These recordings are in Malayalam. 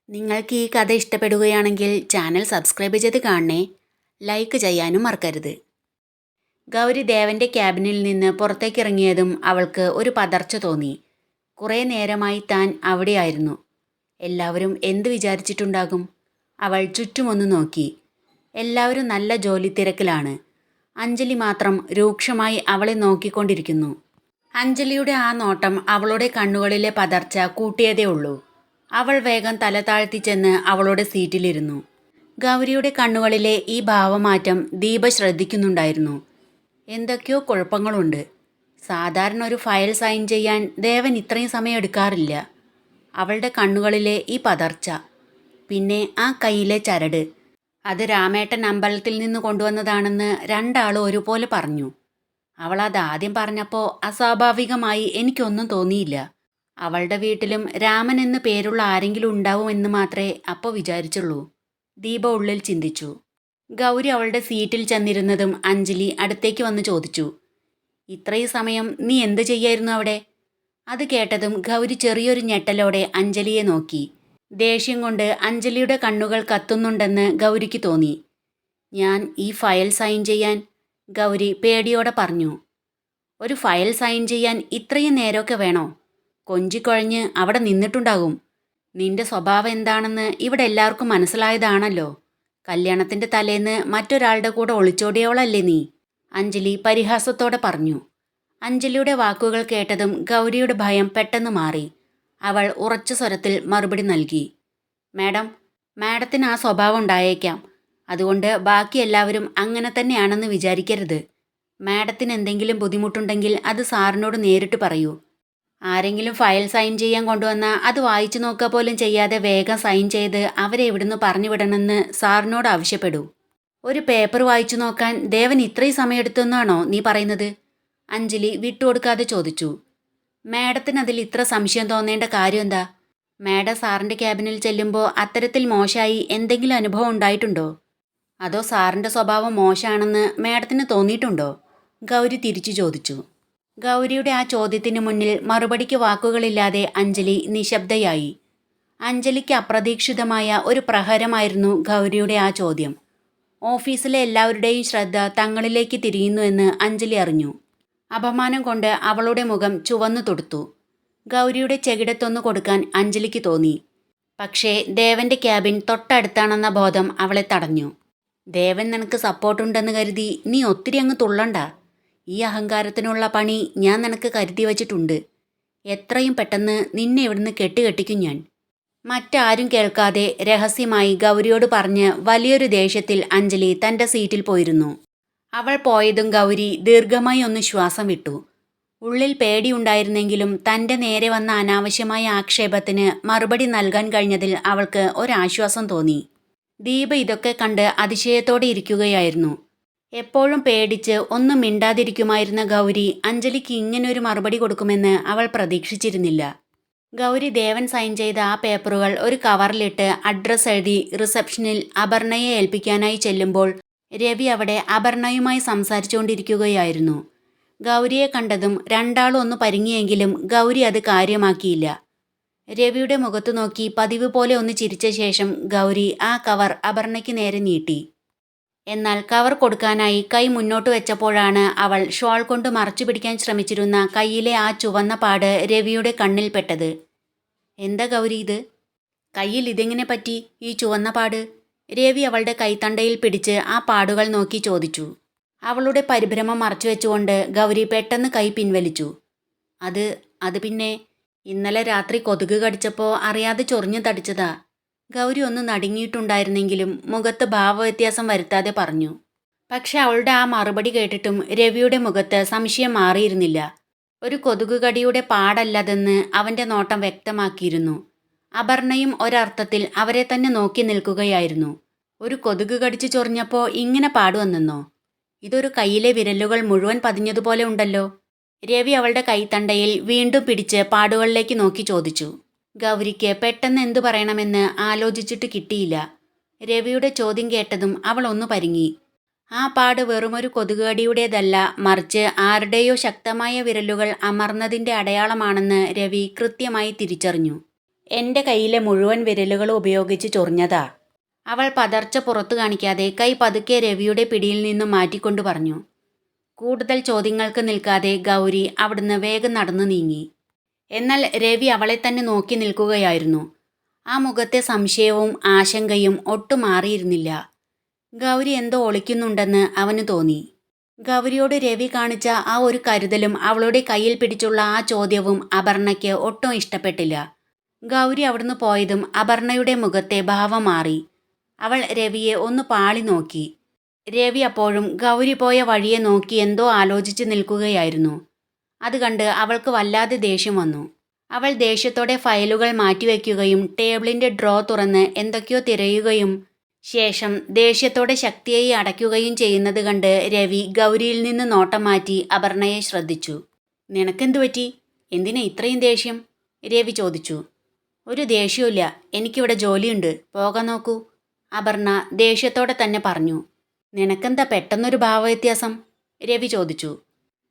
നിങ്ങൾക്ക് ഈ കഥ ഇഷ്ടപ്പെടുകയാണെങ്കിൽ ചാനൽ സബ്സ്ക്രൈബ് ചെയ്ത് കാണണേ. ലൈക്ക് ചെയ്യാനും മറക്കരുത്. ഗൗരി ദേവന്റെ ക്യാബിനിൽ നിന്ന് പുറത്തേക്കിറങ്ങിയതും അവൾക്ക് ഒരു പതർച്ച തോന്നി. കുറേ നേരമായി താൻ അവിടെയായിരുന്നു. എല്ലാവരും എന്ത് വിചാരിച്ചിട്ടുണ്ടാകും? അവൾ ചുറ്റുമൊന്ന് നോക്കി. എല്ലാവരും നല്ല ജോലി തിരക്കിലാണ്. അഞ്ജലി മാത്രം രൂക്ഷമായി അവളെ നോക്കിക്കൊണ്ടിരിക്കുന്നു. അഞ്ജലിയുടെ ആ നോട്ടം അവളുടെ കണ്ണുകളിലെ പതർച്ച കൂട്ടിയതേ ഉള്ളൂ. അവൾ വേഗം തല താഴ്ത്തി ചെന്ന് അവളുടെ സീറ്റിലിരുന്നു. ഗൗരിയുടെ കണ്ണുകളിലെ ഈ ഭാവമാറ്റം ദീപ ശ്രദ്ധിക്കുന്നുണ്ടായിരുന്നു. എന്തൊക്കെയോ കുഴപ്പങ്ങളുണ്ട്. സാധാരണ ഒരു ഫയൽ സൈൻ ചെയ്യാൻ ദേവൻ ഇത്രയും സമയം എടുക്കാറില്ല. അവളുടെ കണ്ണുകളിലെ ഈ പതർച്ച, പിന്നെ ആ കയ്യിലെ ചരട്, അത് രാമേട്ടൻ അമ്പലത്തിൽ നിന്ന് കൊണ്ടുവന്നതാണെന്ന് രണ്ടാളും ഒരുപോലെ പറഞ്ഞു. അവൾ അതാദ്യം പറഞ്ഞപ്പോൾ അസ്വാഭാവികമായി എനിക്കൊന്നും തോന്നിയില്ല. അവളുടെ വീട്ടിലും രാമൻ എന്ന് പേരുള്ള ആരെങ്കിലും ഉണ്ടാവുമെന്ന് മാത്രമേ അപ്പോൾ വിചാരിച്ചുള്ളൂ. ദീപ ഉള്ളിൽ ചിന്തിച്ചു. ഗൗരി അവളുടെ സീറ്റിൽ ചെന്നിരുന്നതും അഞ്ജലി അടുത്തേക്ക് വന്ന് ചോദിച്ചു, ഇത്രയും സമയം നീ എന്ത് ചെയ്യായിരുന്നു അവിടെ? അത് കേട്ടതും ഗൗരി ചെറിയൊരു ഞെട്ടലോടെ അഞ്ജലിയെ നോക്കി. ദേഷ്യം കൊണ്ട് അഞ്ജലിയുടെ കണ്ണുകൾ കത്തുന്നുണ്ടെന്ന് ഗൗരിക്ക് തോന്നി. ഞാൻ ഈ ഫയൽ സൈൻ ചെയ്യാൻ, ഗൗരി പേടിയോടെ പറഞ്ഞു. ഒരു ഫയൽ സൈൻ ചെയ്യാൻ ഇത്രയും നേരമൊക്കെ വേണോ? കൊഞ്ചിക്കൊഴഞ്ഞ് അവിടെ നിന്നിട്ടുണ്ടാകും. നിന്റെ സ്വഭാവം എന്താണെന്ന് ഇവിടെ എല്ലാവർക്കും മനസ്സിലായതാണല്ലോ. കല്യാണത്തിന്റെ തലേന്ന് മറ്റൊരാളുടെ കൂടെ ഒളിച്ചോടിയവളല്ലേ നീ? അഞ്ജലി പരിഹാസത്തോടെ പറഞ്ഞു. അഞ്ജലിയുടെ വാക്കുകൾ കേട്ടതും ഗൗരിയുടെ ഭയം പെട്ടെന്ന് മാറി. അവൾ ഉറച്ച സ്വരത്തിൽ മറുപടി നൽകി. മാഡത്തിന് ആ സ്വഭാവം ഉണ്ടായേക്കാം. അതുകൊണ്ട് ബാക്കി എല്ലാവരും അങ്ങനെ തന്നെയാണെന്ന് വിചാരിക്കരുത്. മാഡത്തിന് എന്തെങ്കിലും ബുദ്ധിമുട്ടുണ്ടെങ്കിൽ അത് സാറിനോട് നേരിട്ട് പറയൂ. ആരെങ്കിലും ഫയൽ സൈൻ ചെയ്യാൻ കൊണ്ടുവന്നാൽ അത് വായിച്ചു നോക്കുക പോലും ചെയ്യാതെ വേഗം സൈൻ ചെയ്ത് അവരെ ഇവിടുന്ന് പറഞ്ഞു വിടണമെന്ന് സാറിനോട് ആവശ്യപ്പെടൂ. ഒരു പേപ്പർ വായിച്ചു നോക്കാൻ ദേവൻ ഇത്രയും സമയമെടുത്തെന്നാണോ നീ പറയുന്നത്? അഞ്ജലി വിട്ടുകൊടുക്കാതെ ചോദിച്ചു. മാഡത്തിന് അതിൽ ഇത്ര സംശയം തോന്നേണ്ട കാര്യം എന്താ? മാഡം സാറിൻ്റെ ക്യാബിനിൽ ചെല്ലുമ്പോൾ അത്തരത്തിൽ മോശമായി എന്തെങ്കിലും അനുഭവം ഉണ്ടായിട്ടുണ്ടോ? അതോ സാറിൻ്റെ സ്വഭാവം മോശമാണെന്ന് മാഡത്തിന് തോന്നിയിട്ടുണ്ടോ? ഗൗരി തിരിച്ചു ചോദിച്ചു. ഗൗരിയുടെ ആ ചോദ്യത്തിന് മുന്നിൽ മറുപടിക്ക് വാക്കുകളില്ലാതെ അഞ്ജലി നിശബ്ദയായി. അഞ്ജലിക്ക് അപ്രതീക്ഷിതമായ ഒരു പ്രഹരമായിരുന്നു ഗൗരിയുടെ ആ ചോദ്യം. ഓഫീസിലെ എല്ലാവരുടെയും ശ്രദ്ധ തങ്ങളിലേക്ക് തിരിയുന്നുവെന്ന് അഞ്ജലി അറിഞ്ഞു. അപമാനം കൊണ്ട് അവളുടെ മുഖം ചുവന്നു തൊടുത്തു. ഗൗരിയുടെ ചെകിടത്തൊന്നു കൊടുക്കാൻ അഞ്ജലിക്ക് തോന്നി. പക്ഷേ ദേവന്റെ ക്യാബിൻ തൊട്ടടുത്താണെന്ന ബോധം അവളെ തടഞ്ഞു. ദേവൻ നിനക്ക് സപ്പോർട്ടുണ്ടെന്ന് കരുതി നീ ഒത്തിരി അങ്ങ് തുള്ളണ്ട. ഈ അഹങ്കാരത്തിനുള്ള പണി ഞാൻ നിനക്ക് കരുതി വച്ചിട്ടുണ്ട്. എത്രയും പെട്ടെന്ന് നിന്നെ ഇവിടുന്ന് കെട്ടിക്കും ഞാൻ. മറ്റാരും കേൾക്കാതെ രഹസ്യമായി ഗൗരിയോട് പറഞ്ഞ് വലിയൊരു ദേഷ്യത്തിൽ അഞ്ജലി തൻ്റെ സീറ്റിൽ പോയിരുന്നു. അവൾ പോയതും ഗൗരി ദീർഘമായി ഒന്ന് ശ്വാസം വിട്ടു. ഉള്ളിൽ പേടിയുണ്ടായിരുന്നെങ്കിലും തൻ്റെ നേരെ വന്ന അനാവശ്യമായ ആക്ഷേപത്തിന് മറുപടി നൽകാൻ കഴിഞ്ഞതിൽ അവൾക്ക് ഒരാശ്വാസം തോന്നി. ദീപ ഇതൊക്കെ കണ്ട് അതിശയത്തോടെ ഇരിക്കുകയായിരുന്നു. എപ്പോഴും പേടിച്ച് ഒന്നും മിണ്ടാതിരിക്കുമായിരുന്ന ഗൗരി അഞ്ജലിക്ക് ഇങ്ങനൊരു മറുപടി കൊടുക്കുമെന്ന് അവൾ പ്രതീക്ഷിച്ചിരുന്നില്ല. ഗൗരി ദേവൻ സൈൻ ചെയ്ത ആ പേപ്പറുകൾ ഒരു കവറിലിട്ട് അഡ്രസ്സ് എഴുതി റിസപ്ഷനിൽ അപർണയെ ഏൽപ്പിക്കാനായി ചെല്ലുമ്പോൾ രവി അവിടെ അപർണയുമായി സംസാരിച്ചുകൊണ്ടിരിക്കുകയായിരുന്നു. ഗൗരിയെ കണ്ടതും രണ്ടാളും ഒന്ന് പരിങ്ങിയെങ്കിലും ഗൗരി അത് കാര്യമാക്കിയില്ല. രവിയുടെ മുഖത്തു നോക്കി പതിവ് പോലെ ഒന്ന് ചിരിച്ച ശേഷം ഗൗരി ആ കവർ അപർണയ്ക്ക് നേരെ നീട്ടി. എന്നാൽ കവർ കൊടുക്കാനായി കൈ മുന്നോട്ട് വെച്ചപ്പോഴാണ് അവൾ ഷോൾ കൊണ്ട് മറച്ചു പിടിക്കാൻ ശ്രമിച്ചിരുന്ന കയ്യിലെ ആ ചുവന്ന പാട് രവിയുടെ കണ്ണിൽ പെട്ടത്. എന്താ ഗൗരി ഇത്? കയ്യിൽ ഇതെങ്ങനെ പറ്റി ഈ ചുവന്ന പാട്? രവി അവളുടെ കൈത്തണ്ടയിൽ പിടിച്ച് ആ പാടുകൾ നോക്കി ചോദിച്ചു. അവളുടെ പരിഭ്രമം മറച്ചു വെച്ചുകൊണ്ട് ഗൗരി പെട്ടെന്ന് കൈ പിൻവലിച്ചു. അത് പിന്നെ ഇന്നലെ രാത്രി കൊതുക് കടിച്ചപ്പോൾ അറിയാതെ ചൊറിഞ്ഞു തടിച്ചതാ. ഗൗരി ഒന്ന് നടുങ്ങിയിട്ടുണ്ടായിരുന്നെങ്കിലും മുഖത്ത് ഭാവവ്യത്യാസം വരുത്താതെ പറഞ്ഞു. പക്ഷെ അവളുടെ ആ മറുപടി കേട്ടിട്ടും രവിയുടെ മുഖത്ത് സംശയം മാറിയിരുന്നില്ല. ഒരു കൊതുകുകടിയുടെ പാടല്ലതെന്ന് അവൻ്റെ നോട്ടം വ്യക്തമാക്കിയിരുന്നു. അപർണയും ഒരർത്ഥത്തിൽ അവരെ തന്നെ നോക്കി നിൽക്കുകയായിരുന്നു. ഒരു കൊതുക് കടിച്ചു ചൊറിഞ്ഞപ്പോൾ ഇങ്ങനെ പാടുവന്നെന്നോ? ഇതൊരു കയ്യിലെ വിരലുകൾ മുഴുവൻ പതിഞ്ഞതുപോലെ ഉണ്ടല്ലോ. രവി അവളുടെ കൈത്തണ്ടയിൽ വീണ്ടും പിടിച്ച് പാടുകളിലേക്ക് നോക്കി ചോദിച്ചു. ഗൗരിക്ക് പെട്ടെന്ന് എന്തു പറയണമെന്ന് ആലോചിച്ചിട്ട് കിട്ടിയില്ല. രവിയുടെ ചോദ്യം കേട്ടതും അവൾ ഒന്ന് പരിങ്ങി. ആ പാട് വെറുമൊരു കൊതുകുകടിയുടേതല്ല, മറിച്ച് ആരുടെയോ ശക്തമായ വിരലുകൾ അമർന്നതിൻ്റെ അടയാളമാണെന്ന് രവി കൃത്യമായി തിരിച്ചറിഞ്ഞു. എൻ്റെ കയ്യിലെ മുഴുവൻ വിരലുകളും ഉപയോഗിച്ച് ചൊറിഞ്ഞതാ. അവൾ പതർച്ച പുറത്തു കാണിക്കാതെ കൈ പതുക്കെ രവിയുടെ പിടിയിൽ നിന്നും മാറ്റിക്കൊണ്ടു പറഞ്ഞു. കൂടുതൽ ചോദ്യങ്ങൾക്ക് നിൽക്കാതെ ഗൗരി അവിടുന്ന് വേഗം നടന്നു നീങ്ങി. എന്നാൽ രവി അവളെ തന്നെ നോക്കി നിൽക്കുകയായിരുന്നു. ആ മുഖത്തെ സംശയവും ആശങ്കയും ഒട്ടും മാറിയിരുന്നില്ല. ഗൗരി എന്തോ ഒളിക്കുന്നുണ്ടെന്ന് അവന് തോന്നി. ഗൗരിയോട് രവി കാണിച്ച ആ ഒരു കരുതലും അവളുടെ കയ്യിൽ പിടിച്ചുള്ള ആ ചോദ്യവും അപർണയ്ക്ക് ഒട്ടും ഇഷ്ടപ്പെട്ടില്ല. ഗൗരി അവിടുന്ന് പോയതും അപർണയുടെ മുഖത്തെ ഭാവം മാറി. അവൾ രവിയെ ഒന്ന് പാളി നോക്കി. രവി അപ്പോഴും ഗൗരി പോയ വഴിയെ നോക്കി എന്തോ ആലോചിച്ച് നിൽക്കുകയായിരുന്നു. അത് കണ്ട് അവൾക്ക് വല്ലാതെ ദേഷ്യം വന്നു. അവൾ ദേഷ്യത്തോടെ ഫയലുകൾ മാറ്റിവെക്കുകയും ടേബിളിൻ്റെ ഡ്രോ തുറന്ന് എന്തൊക്കെയോ തിരയുകയും ശേഷം ദേഷ്യത്തോടെ ശക്തിയായി അടയ്ക്കുകയും ചെയ്യുന്നത് കണ്ട് രവി ഗൗരിയിൽ നിന്ന് നോട്ടം മാറ്റി അപർണയെ ശ്രദ്ധിച്ചു. നിനക്കെന്തു പറ്റി? എന്തിനാ ഇത്രയും ദേഷ്യം? രവി ചോദിച്ചു. ഒരു ദേഷ്യമില്ല, എനിക്കിവിടെ ജോലിയുണ്ട്, പോകാൻ നോക്കൂ, അപർണ ദേഷ്യത്തോടെ തന്നെ പറഞ്ഞു. നിനക്കെന്താ പെട്ടെന്നൊരു ഭാവവ്യത്യാസം? രവി ചോദിച്ചു.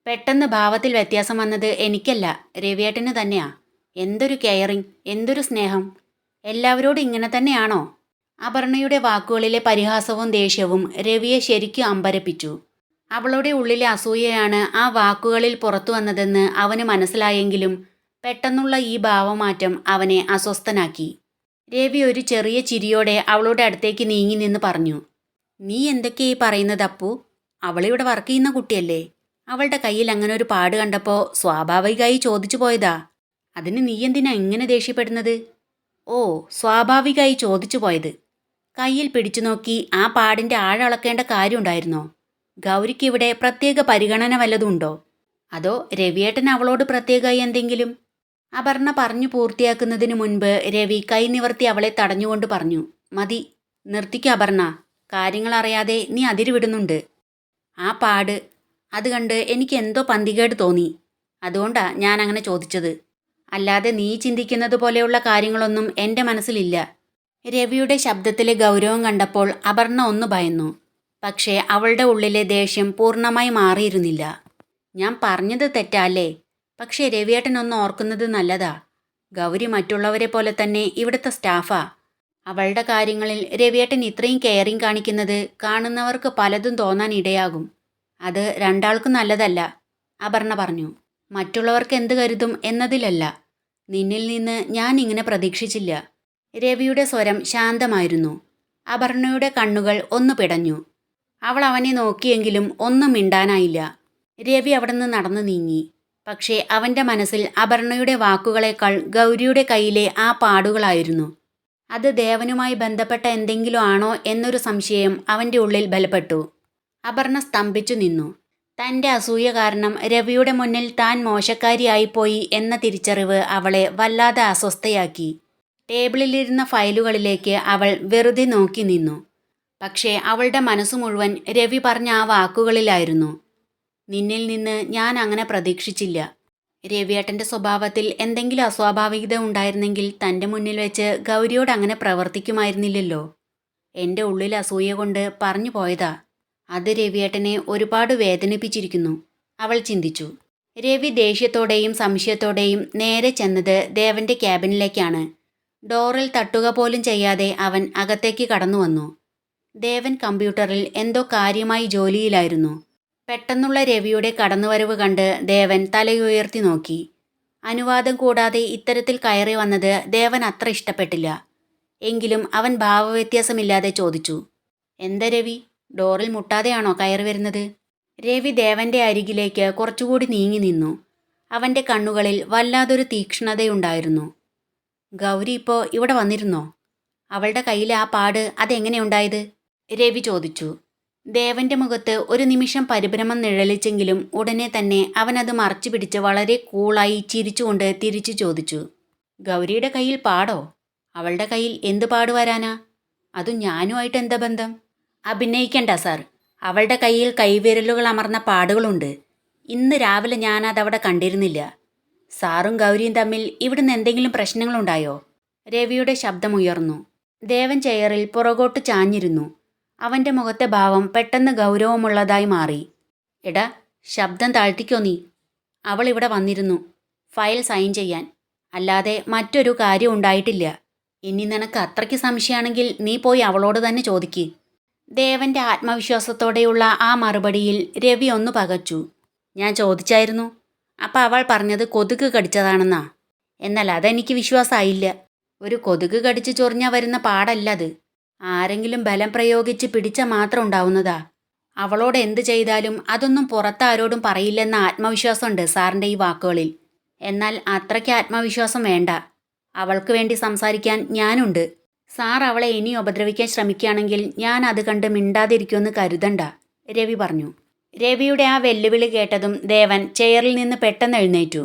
പെട്ടെന്ന് ഭാവത്തിൽ വ്യത്യാസം വന്നത് എനിക്കല്ല, രവിയേട്ടന് തന്നെയാ. എന്തൊരു കെയറിങ്, എന്തൊരു സ്നേഹം. എല്ലാവരോടും ഇങ്ങനെ തന്നെയാണോ? അപർണയുടെ വാക്കുകളിലെ പരിഹാസവും ദേഷ്യവും രവിയെ ശരിക്കും അമ്പരപ്പിച്ചു. അവളുടെ ഉള്ളിലെ അസൂയയാണ് ആ വാക്കുകളിൽ പുറത്തു വന്നതെന്ന് അവന് മനസ്സിലായെങ്കിലും പെട്ടെന്നുള്ള ഈ ഭാവമാറ്റം അവനെ അസ്വസ്ഥനാക്കി. രവി ഒരു ചെറിയ ചിരിയോടെ അവളുടെ അടുത്തേക്ക് നീങ്ങി നിന്ന് പറഞ്ഞു. നീ എന്തൊക്കെയായി പറയുന്നത് അപ്പു? അവളിവിടെ വർക്ക് ചെയ്യുന്ന കുട്ടിയല്ലേ? അവളുടെ കയ്യിൽ അങ്ങനെ ഒരു പാട് കണ്ടപ്പോൾ സ്വാഭാവികമായി ചോദിച്ചു പോയതാ. അതിന് നീ എന്തിനാ ഇങ്ങനെ ദേഷ്യപ്പെടുന്നത്? ഓ, സ്വാഭാവികമായി ചോദിച്ചു പോയത്. കയ്യിൽ പിടിച്ചു നോക്കി ആ പാടിൻ്റെ ആഴം അളക്കേണ്ട കാര്യമുണ്ടായിരുന്നോ? ഗൗരിക്ക് ഇവിടെ പ്രത്യേക പരിഗണന വല്ലതുണ്ടോ? അതോ രവിയേട്ടൻ അവളോട് പ്രത്യേകമായി എന്തെങ്കിലും? അപർണ പറഞ്ഞു പൂർത്തിയാക്കുന്നതിന് മുൻപ് രവി കൈ നിവർത്തി അവളെ തടഞ്ഞുകൊണ്ട് പറഞ്ഞു. മതി, നിർത്തിക്കോ അപർണ. കാര്യങ്ങൾ അറിയാതെ നീ അതിരുവിടുന്നുണ്ട്. ആ പാട്, അത് കണ്ട് എനിക്ക് എന്തോ പന്തികേട് തോന്നി. അതുകൊണ്ടാ ഞാൻ അങ്ങനെ ചോദിച്ചത്. അല്ലാതെ നീ ചിന്തിക്കുന്നത് പോലെയുള്ള കാര്യങ്ങളൊന്നും എൻ്റെ മനസ്സിലില്ല. രവിയുടെ ശബ്ദത്തിലെ ഗൗരവം കണ്ടപ്പോൾ അപർണ ഒന്ന് ഭയന്നു. പക്ഷേ അവളുടെ ഉള്ളിലെ ദേഷ്യം പൂർണ്ണമായി മാറിയിരുന്നില്ല. ഞാൻ പറഞ്ഞത് തെറ്റല്ലേ? പക്ഷേ രവിയേട്ടൻ ഒന്ന് ഓർക്കുന്നത് നല്ലതാ. ഗൗരി മറ്റുള്ളവരെ പോലെ തന്നെ ഇവിടുത്തെ സ്റ്റാഫാ. അവളുടെ കാര്യങ്ങളിൽ രവിയേട്ടൻ ഇത്രയും കെയറിങ് കാണിക്കുന്നത് കാണുന്നവർക്ക് പലതും തോന്നാൻ ഇടയാകും. അത് രണ്ടാൾക്കും നല്ലതല്ല, അപർണ പറഞ്ഞു. മറ്റുള്ളവർക്ക് എന്ത് കരുതും എന്നതിലല്ല. നിന്നിൽ നിന്ന് ഞാൻ ഇങ്ങനെ പ്രതീക്ഷിച്ചില്ല. രവിയുടെ സ്വരം ശാന്തമായിരുന്നു. അപർണയുടെ കണ്ണുകൾ ഒന്ന് പിടഞ്ഞു. അവൾ അവനെ നോക്കിയെങ്കിലും ഒന്നും മിണ്ടാനായില്ല. രവി അവിടുന്ന് നടന്നു നീങ്ങി. പക്ഷേ അവൻ്റെ മനസ്സിൽ അപർണയുടെ വാക്കുകളേക്കാൾ ഗൗരിയുടെ കയ്യിലെ ആ പാടുകളായിരുന്നു. അത് ദേവനുമായി ബന്ധപ്പെട്ട എന്തെങ്കിലും ആണോ എന്നൊരു സംശയം അവൻ്റെ ഉള്ളിൽ ബലപ്പെട്ടു. അപർണ സ്തംഭിച്ചു നിന്നു. തൻ്റെ അസൂയ കാരണം രവിയുടെ മുന്നിൽ താൻ മോശക്കാരിയായിപ്പോയി എന്ന തിരിച്ചറിവ് അവളെ വല്ലാതെ അസ്വസ്ഥയാക്കി. ടേബിളിലിരുന്ന ഫയലുകളിലേക്ക് അവൾ വെറുതെ നോക്കി നിന്നു. പക്ഷേ അവളുടെ മനസ്സ് മുഴുവൻ രവി പറഞ്ഞ ആ വാക്കുകളിലായിരുന്നു. നിന്നിൽ നിന്ന് ഞാൻ അങ്ങനെ പ്രതീക്ഷിച്ചില്ല. രവിയേട്ടൻ്റെ സ്വഭാവത്തിൽ എന്തെങ്കിലും അസ്വാഭാവികത ഉണ്ടായിരുന്നെങ്കിൽ തൻ്റെ മുന്നിൽ വെച്ച് ഗൗരിയോട് അങ്ങനെ പ്രവർത്തിക്കുമായിരുന്നില്ലല്ലോ. എൻ്റെ ഉള്ളിൽ അസൂയ കൊണ്ട് പറഞ്ഞു പോയതാ. അത് രവിയേട്ടനെ ഒരുപാട് വേദനിപ്പിച്ചിരിക്കുന്നു, അവൾ ചിന്തിച്ചു. രവി ദേഷ്യത്തോടെയും സംശയത്തോടെയും നേരെ ചെന്നത് ദേവൻ്റെ ക്യാബിനിലേക്കാണ്. ഡോറിൽ തട്ടുക പോലും ചെയ്യാതെ അവൻ അകത്തേക്ക് കടന്നു വന്നു. ദേവൻ കമ്പ്യൂട്ടറിൽ എന്തോ കാര്യമായി ജോലിയിലായിരുന്നു. പെട്ടെന്നുള്ള രവിയുടെ കടന്നുവരവ് കണ്ട് ദേവൻ തലയുയർത്തി നോക്കി. അനുവാദം കൂടാതെ ഇത്തരത്തിൽ കയറി വന്നത് ദേവൻ അത്ര ഇഷ്ടപ്പെട്ടില്ല. എങ്കിലും അവൻ ഭാവവ്യത്യാസമില്ലാതെ ചോദിച്ചു. എന്താ രവി, ഡോറിൽ മുട്ടാതെയാണോ കയറി വരുന്നത്? രവി ദേവൻ്റെ അരികിലേക്ക് കുറച്ചുകൂടി നീങ്ങി നിന്നു. അവൻ്റെ കണ്ണുകളിൽ വല്ലാതൊരു തീക്ഷ്ണതയുണ്ടായിരുന്നു. ഗൗരി ഇപ്പോൾ ഇവിടെ വന്നിരുന്നോ? അവളുടെ കയ്യിലെ ആ പാട് അതെങ്ങനെയുണ്ടായത്? രവി ചോദിച്ചു. ദേവൻ്റെ മുഖത്ത് ഒരു നിമിഷം പരിഭ്രമം നിഴലിച്ചെങ്കിലും ഉടനെ തന്നെ അവനത് മറച്ചു പിടിച്ച് വളരെ കൂളായി ചിരിച്ചുകൊണ്ട് തിരിച്ചു ചോദിച്ചു. ഗൗരിയുടെ കയ്യിൽ പാടോ? അവളുടെ കയ്യിൽ എന്ത് പാട് വരാനാ? അതും ഞാനുമായിട്ട് എന്താ ബന്ധം? അഭിനയിക്കണ്ട സാർ, അവളുടെ കയ്യിൽ കൈവിരലുകൾ അമർന്ന പാടുകളുണ്ട്. ഇന്ന് രാവിലെ ഞാനതവിടെ കണ്ടിരുന്നില്ല. സാറും ഗൗരിയും തമ്മിൽ ഇവിടുന്ന് എന്തെങ്കിലും പ്രശ്നങ്ങളുണ്ടായോ? രവിയുടെ ശബ്ദമുയർന്നു. ദേവൻ ചെയറിൽ പുറകോട്ട് ചാഞ്ഞിരുന്നു. അവൻ്റെ മുഖത്തെ ഭാവം പെട്ടെന്ന് ഗൗരവമുള്ളതായി മാറി. എടാ, ശബ്ദം താഴ്ത്തിക്കോ നീ. അവൾ ഇവിടെ വന്നിരുന്നു, ഫയൽ സൈൻ ചെയ്യാൻ. അല്ലാതെ മറ്റൊരു കാര്യം ഉണ്ടായിട്ടില്ല. ഇനി നിനക്ക് അത്രയ്ക്ക് സംശയമാണെങ്കിൽ നീ പോയി അവളോട് തന്നെ ചോദിക്ക്. ദേവന്റെ ആത്മവിശ്വാസത്തോടെയുള്ള ആ മറുപടിയിൽ രവി ഒന്ന് പകച്ചു. ഞാൻ ചോദിച്ചായിരുന്നു. അപ്പം അവൾ പറഞ്ഞത് കൊതുക് കടിച്ചതാണെന്നാ. എന്നാൽ അതെനിക്ക് വിശ്വാസമായില്ല. ഒരു കൊതുക് കടിച്ച് ചൊറിഞ്ഞാൽ വരുന്ന പാടല്ലത്. ആരെങ്കിലും ബലം പ്രയോഗിച്ച് പിടിച്ചാൽ മാത്രം ഉണ്ടാവുന്നതാ. അവളോട് എന്ത് ചെയ്താലും അതൊന്നും പുറത്താരോടും പറയില്ലെന്ന ആത്മവിശ്വാസമുണ്ട് സാറിൻ്റെ ഈ വാക്കുകളിൽ. എന്നാൽ അത്രയ്ക്ക് ആത്മവിശ്വാസം വേണ്ട. അവൾക്ക് വേണ്ടി സംസാരിക്കാൻ ഞാനുണ്ട്. സാർ അവളെ ഇനി ഉപദ്രവിക്കാൻ ശ്രമിക്കുകയാണെങ്കിൽ ഞാൻ അത് കണ്ട് മിണ്ടാതിരിക്കുമെന്ന് കരുതണ്ട, രവി പറഞ്ഞു. രവിയുടെ ആ വെല്ലുവിളി കേട്ടതും ദേവൻ ചെയറിൽ നിന്ന് പെട്ടെന്ന് എഴുന്നേറ്റു.